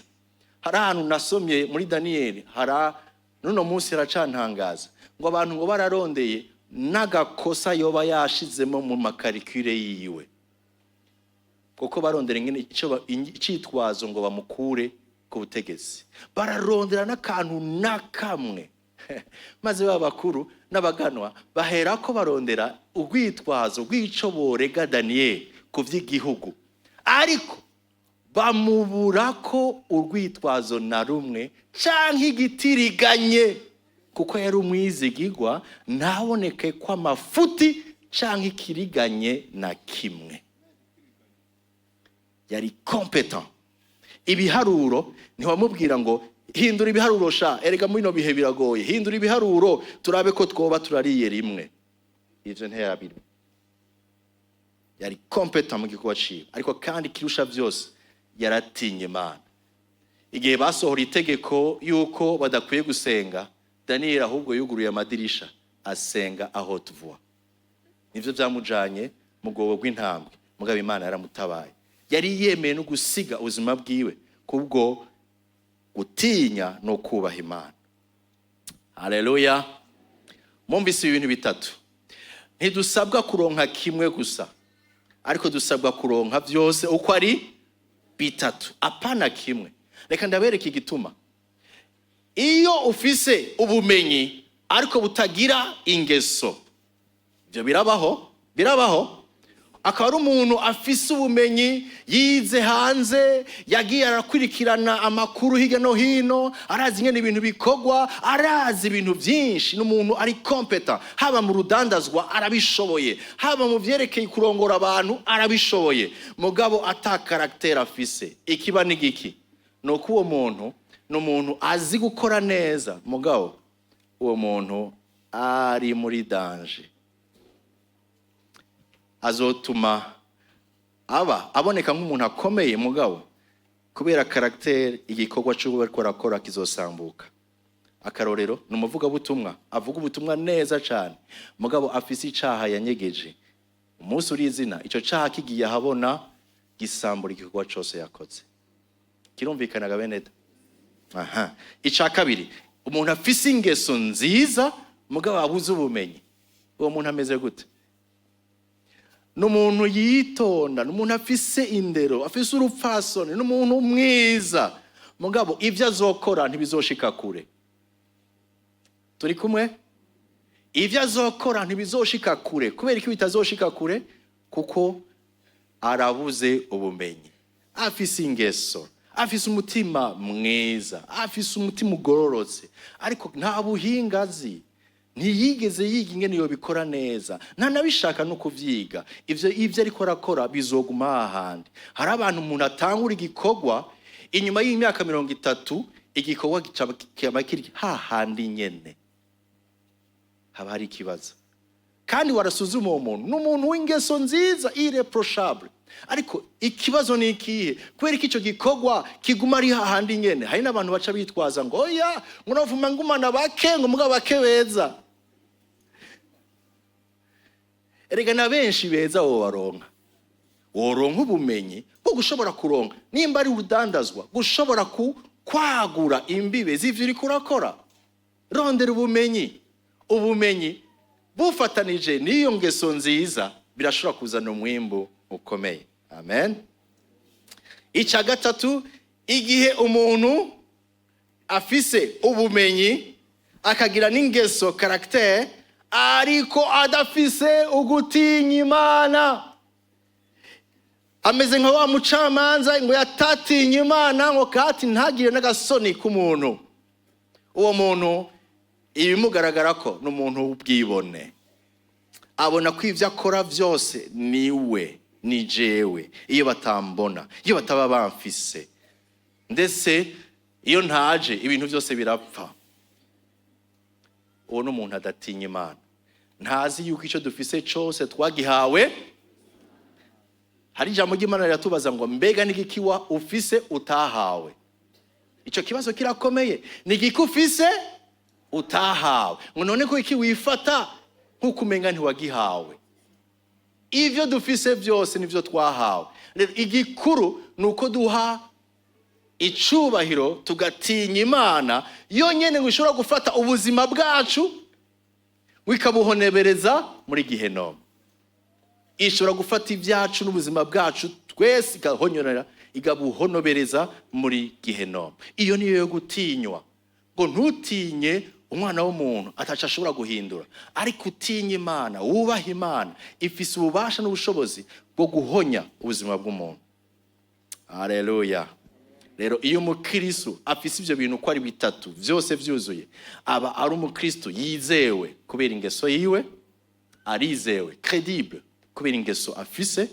Hari ahantu nasomye muri Daniel, nuno munsi haracantangaza ngo abantu ngo bararondeye n'agakosa yoba yashizemo mu makarikire yiwe, kuko barondera ngene icitwazo ngo bamukure ku butegetsi. Bararondera n'akantu nakamwe. Maze babakuru n'abaganwa baherako barondera urwitwazo rw'ico borega Daniel ku vy'igihugu. Ariko bamuburako urwitwazo na rumwe canke igitiriganye, kuko yari umwizigirwa, ntaboneke ko amafuti canke ikiriganye na kimwe. Yari competent. Ibiharuro ntiwamubwira ngo hindura ibiharuro sha, erega muri no bihe biragoye, hindura ibiharuro turabe ko twoba turariye rimwe. Ivyo ntiyabiri. Yari competent mu gikorwa ciwe, ariko kandi kirusha vyose yaratinye Imana. Igihe basohora itegeko yuko badakwiye gusenga, Daniel ahubwo yuguruye amadirisha asenga aho tuvuwa. Nivyo byamujanye mu gobo rw'intambwe, mugabo Imana yaramutabaye. Yari yemeye no gusiga ubuzima bwiwe kubwo gutinya no kubaha Imana. Haleluya. Mumvise ibintu bitatu. Ntidusabwa kuronka kimwe gusa, ariko dusabwa kuronka vyose uko ari bitatu, apana kimwe. Reka ndabereke igituma. Iyo ufise ubumenyi ariko butagira ingeso, ibyo birabaho. Akaba ari umuntu afise ubumenyi, yize hanze, yagiye arakurikirana amakuru hirya no hino, arazi ingene ibintu bikorwa, arazi ibintu byinshi, n'umuntu ari competent, haba mu rudandazwa arabishoboye, haba mu vyerekeye kurongora abantu arabishoboye, mugabo ata karakter afise. Ikiba ni giki? Nuko uwo muntu n'umuntu azi gukora neza, mugabo uwo muntu ari muri danger. Azotuma aboneka nk'umuntu akomeye, mugabo kubera karakter igikorwa cyo bariko rakora kizosambuka. Akarorero numuvuga butumwa, avuga ubutumwa neza cyane, mugabo afise icaha yanyegeje. Umunsi uri izina ico caha kigiye ahabona, gisambura igikorwa cyose yakoze. Kirumvikana gabeneda. Ica kabiri, umuntu afise ingeso nziza, mugabo abuze ubumenyi. Uwo muntu ameze gute? N'umuntu yitonda, n'umuntu afise indero, afise urupfasoni, n'umuntu mwiza, mugabo ivyo azokora ntibizoshika kure. Turi kumwe? Ivyo azokora ntibizoshika kure. Kubera iki bitazoshika kure? Kuko arabuze ubumenyi. Afise ingeso, afise umutima mwiza, afise umutima ugororotse, ariko nta buhingazi. Ntiyigeze yiga ingene yo bikora neza, nta nabishaka no kuvyiga. Ivyo ariko arakora bizoguma hahandi. Hari abantu umuntu atangura igikorwa, inyuma y'imyaka 30 igikorwa cyaba kiri hahandi nyene. Haba hari ikibazo. Kandi warasuzuma uwo muntu n'umuntu w'ingeso nziza, irreprochable, ariko ikibazo ni ikihe? Kubera iki ico gikorwa kiguma ari hahandi nyene. Hari n'abantu baca bitwaza ngo oya, ngo navuma ngumana bake, ngo mugabo bake beza. Erega na benshi beza wo baronka. Woronka ubumenyi bwo gushobora kuronka, nimba ari urudandazwa, gushobora kwagura imbibe z'ivyo uri kurakora. Rondera ubumenyi. Ubumenyi bufatanije n'iyo ngeso nziza birashobora kuzana umwimbu ukomeye. Amen. Ica gatatu, igihe umuntu afise ubumenyi akagira n'ingeso karakter, ariko adafise ugutinya Imana, ameze nka wa mucamanza ngo yatatinya Imana, ngo kati ntagire n'agasoni k'umuntu. Uwo muntu ibimugaragara ko n'umuntu w'ubwibone, abona ko ivyo akora vyose niwe, ni jewe. Iyo batambona, iyo bataba bamfise, ndetse iyo ntaje ibintu byose birapfa. Uwo n'umuntu adatinya Imana, ntazi yuko icyo dufise cyose twagihawe. Hari ijambo ry'Imana riratubaza ngo mbega nigikiwa ufise utahawe. Ico kibazo kirakomeye. Nigiki ufise utahawe? Ngo none ko iki wifata nk'ukumenga ntiwagihawe? Ivyo dufise byose nivyo twahawe. Igikuru nuko duha icubahiro tugatinya Imana yonyene ngo ishobora gufata ubuzima bwacu wikabuhonebereza muri Gihenomu. Ishobora gufata ibyacu n'ubuzima bwacu twese igahonyorera igabuhonobereza muri Gihenomu. Iyo niyo yo gutinywa. Ngo ntutinye umwana w'umuntu ataca ashobora guhindura, ariko utinye Imana, wubaha Imana, ifise ububasha n'ubushobozi bwo guhonya ubuzima bw'umuntu. Haleluya. Rero iyo umukristo afise ivyo bintu ko ari bitatu vyose vyuzuye, aba ari umukristo yizewe kubera ingeso yiwe, arizewe credible kubera ingeso afise,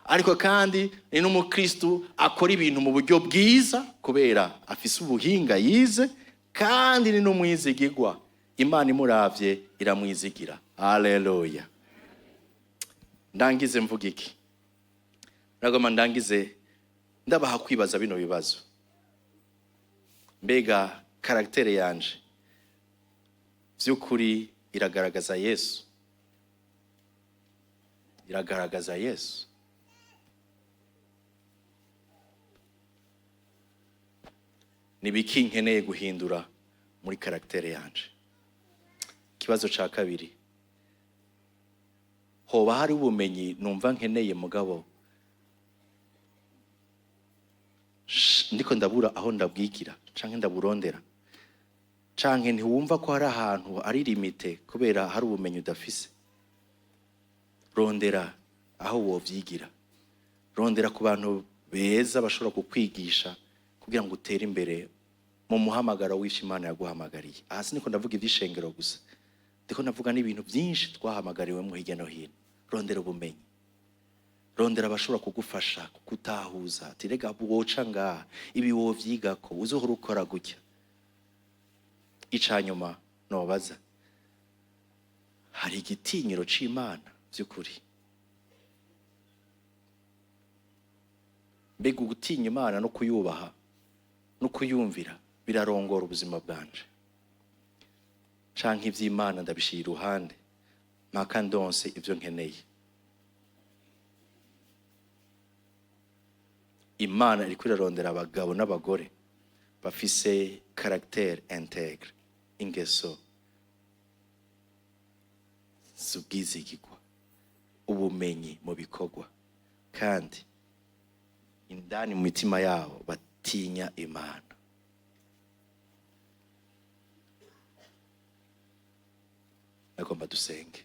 ariko kandi ni n'umukristo akora ibintu mu buryo bwiza kubera afise ubuhinga yize, kandi ni n'umwizigirwa, Imana imuravye iramwizigira. Haleluya. Ndangize mvuga iki? Nagoma ndangize ndabaha kwibaza bino bibazo. Mbega karaktere yanje vy'ukuri iragaragaza Yesu? Iragaragaza Yesu? Nibiki nkeneye guhindura muri karaktere yanje? Kibazo ca kabiri, hoba hari ubumenyi numva nkeneye mugabo ndiko ndabura aho ndabwigira canke ndaburondera, canke ntiwumva ko hari ahantu ari limite kubera hari ubumenyi udafise? Rondera aho wovyigira, rondera ku bantu beza bashobora kukwigisha kugira ngo utere imbere mu muhamagaro w'ivyo Imana yaguhamagariye. Aha siniko ndavuga ivy'ishengero gusa, ndiko ndavuga n'ibintu byinshi twahamagariwemo hirya no hino. Rondera ubumenyi, rondera abashobora kugufasha kukutahuza ati rega woca ngaha, ibi wovyigako, uzohora ukora gutya. Icanyuma nobaza, hari igitinyiro c'Imana vy'ukuri? Mbega gutinya Imana no kuyubaha no kuyumvira birarongora ubuzima bwanje, canke ivy'Imana ndabishira iruhande mpaka ndonse ivyo nkeneye? Imana iriko irarondera abagabo n'abagore bafise caractère intègre, ingeso z'ubwizigirwa, ubumenyi mu bikorwa, kandi indani mu mitima yabo batinya Imana. Nagomba dusenge.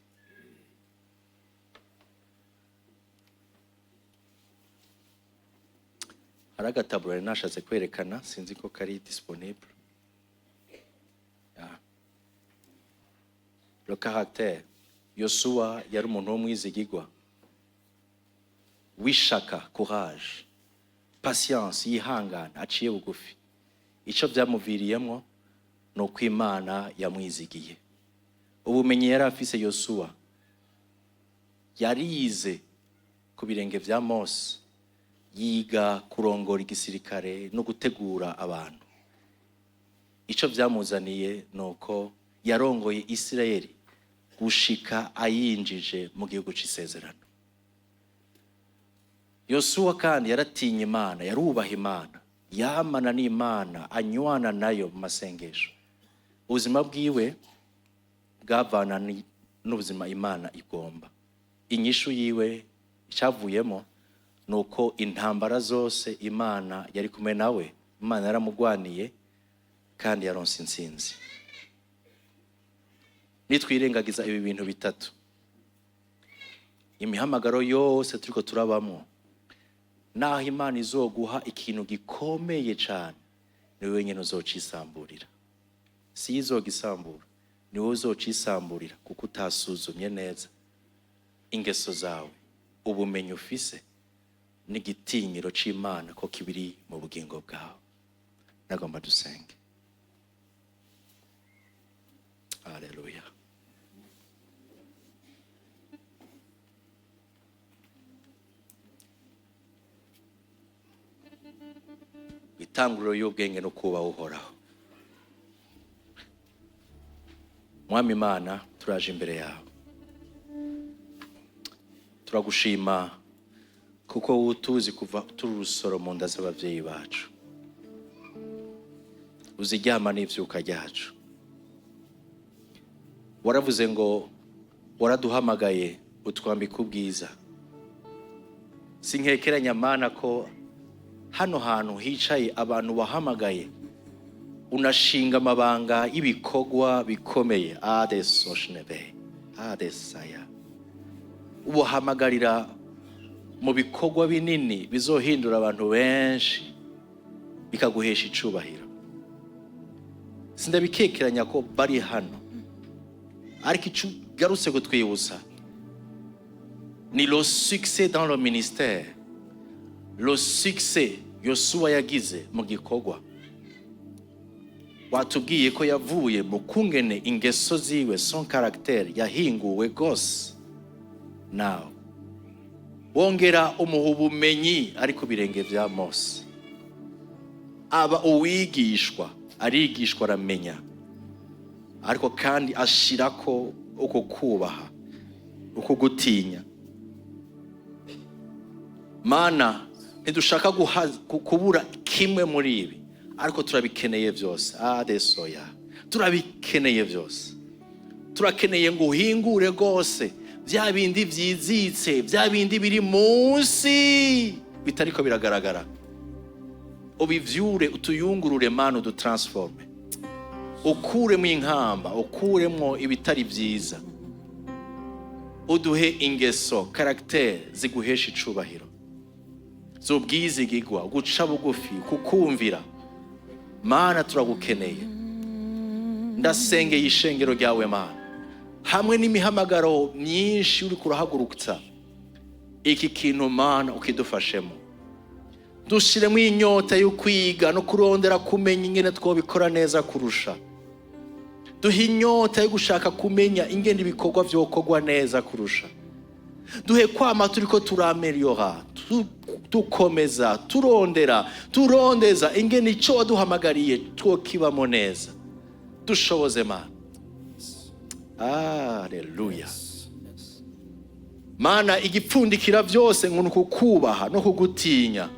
Hari agataburo nashatse kwerekana, sinzi ko kari disponible. Le caractère. Yosuwa yari umuntu w'umwizigirwa, wishaka, courage, patience, yihangana, aciye bugufi. Ico vyamuviriyemwo no uko Imana yamwizigiye. Ubumenyi yari afise Yosuwa, yarize ku birenge vya Mose, yiga kurongora igisirikare no gutegura abantu. Ico vyamuzaniye nuko yarongoye Isirayeli gushika ayinjije mu gihugu c'isezerano. Yosuwa kandi yaratinya Imana, yarubaha Imana, yamana n'Imana, anywana nayo mu masengesho. Ubuzima bwiwe bwavana n'ubuzima Imana igomba. Inyishu yiwe icavuyemo nuko intambara zose Imana yari kumwe nawe, Imana yaramugwaniye kandi yaronse intsinzi. Nitwirengagiza ibi bintu bitatu, imihamagaro yose turiko turabamwo, naho Imana izoguha ikintu gikomeye cane, ni wewe nyene uzocisamburira. Si izogisambura, ni wewe uzocisamburira kuko utasuzumye neza ingeso zawe, ubumenyi ufise n'igitinyiro c'Imana ko kibiri mu bugingo bwawe. Nagomba dusenge. Haleluya. Itanguriro y'ubwenge no kuba uhoraho. Mwami Imana, turaje imbere yawe, turagushima kuko utuzi kuva turi urusoro mu nda z'abavyeyi bacu, uziryama n'ivyuka ryacu. Waravuze ngo waraduhamagaye utwambika ubwiza. Sinkekeranya Mana ko hano hantu hicaye abantu wahamagaye unashinga amabanga y'ibikorwa bikomeye. Adesoshnebe, adesaya. Ubahamagarira mu bikorwa binini bizohindura abantu benshi bikaguhesha icubahiro. Sindabikekeranya ko bari hano, ariko icyo garutse gutwibutsa ni le succès dans le ministère, le succès Yosuwa yagize mu gikorwa. Watubwiye ko yavuye mu kungene ingeso ziwe, son caractère yahinguwe gose. Now wongera umuha ubumenyi ariko birenge vya Mose, aba uwigishwa, arigishwa aramenya, ariko kandi ashirako uko kubaha, uko gutinya. Mana, ntidushaka kubura kimwe muri ibi, ariko turabikeneye byose. Adesoya, turabikeneye byose. Turakeneye ngo uhingure gose bya bindi vyizitse, bya bindi biri munsi bitariko biragaragara. Ubivyure, utuyungurure Mana, udutransforme, ukuremo inkamba, ukuremo ibitari vyiza, uduhe ingeso, caractère ziguhesha icubahiro, zubwizigigwa, guca bugufi, kukumvira. Mana, turagukeneye. Ndasengeye ishengero ryawe Mana, hamwe n'imihamagaro myinshi uri kurahagurukitsa, iki kintu Mana ukidufashemo. Dushiremo inyota yo kwiga no kurondera kumenya ingene twobikora neza kurusha. Duhe inyota yo gushaka kumenya ingene ibikorwa vyokorwa neza kurusha. Duhe kwama turiko turameliora, tukomeza, turondeza ingene ico waduhamagariye twokibamo neza. Dushoboze Mana. Haleluya. Mana, igipfundikira vyose ngo nukukubaha no kugutinya.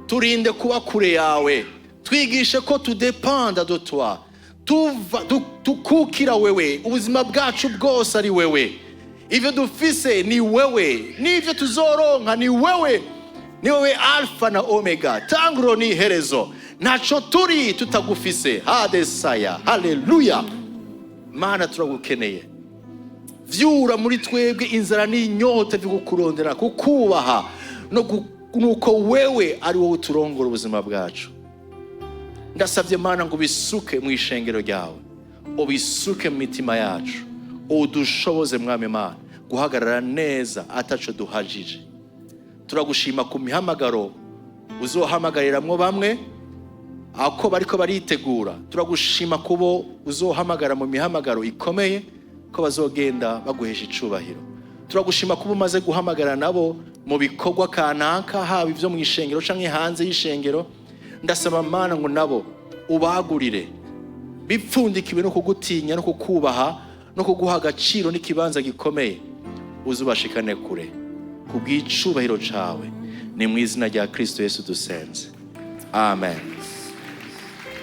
Turinde kuba kure yawe, twigishe ko tudependa de toi, tukukira wewe, ubuzima bwacu bwose ari wewe. Ivyo dufise ni wewe, n'ivyo tuzoronka ni wewe. Ni wewe Alpha na Omega, tanguro ni herezo. Naco turi tutagufise. Hadesaya, haleluya. Mana, turagukeneye. Vyura muri twebwe inzara n'inyota vyo kukurondera, kukubaha nuko wewe ari wowe turongora ubuzima bwacu. Ndasavye Mana ngo bisuke mu ishengero ryawe, ubisuke mu mitima yacu, udushoboze Mwami Mana guhagarara neza ataco duhajije. Turagushima ku mihamagaro uzohamagariramwo bamwe ako bariko baritegura. Turagushima kubo uzohamagara mu mihamagaro ikomeye ko bazogenda baguhesha icubahiro. Turagushima kuba umaze guhamagara nabo mu bikorwa kanaka, haba ivyo mu ishengero canke hanze y'ishengero. Ndasaba Mana ngo nabo ubagurire, bipfundikiwe no kugutinya no kukubaha no kuguha agaciro n'ikibanza gikomeye. Uzubashikane kure kubw'icubahiro cawe, ni mu izina rya Kristo Yesu dusenze, amen.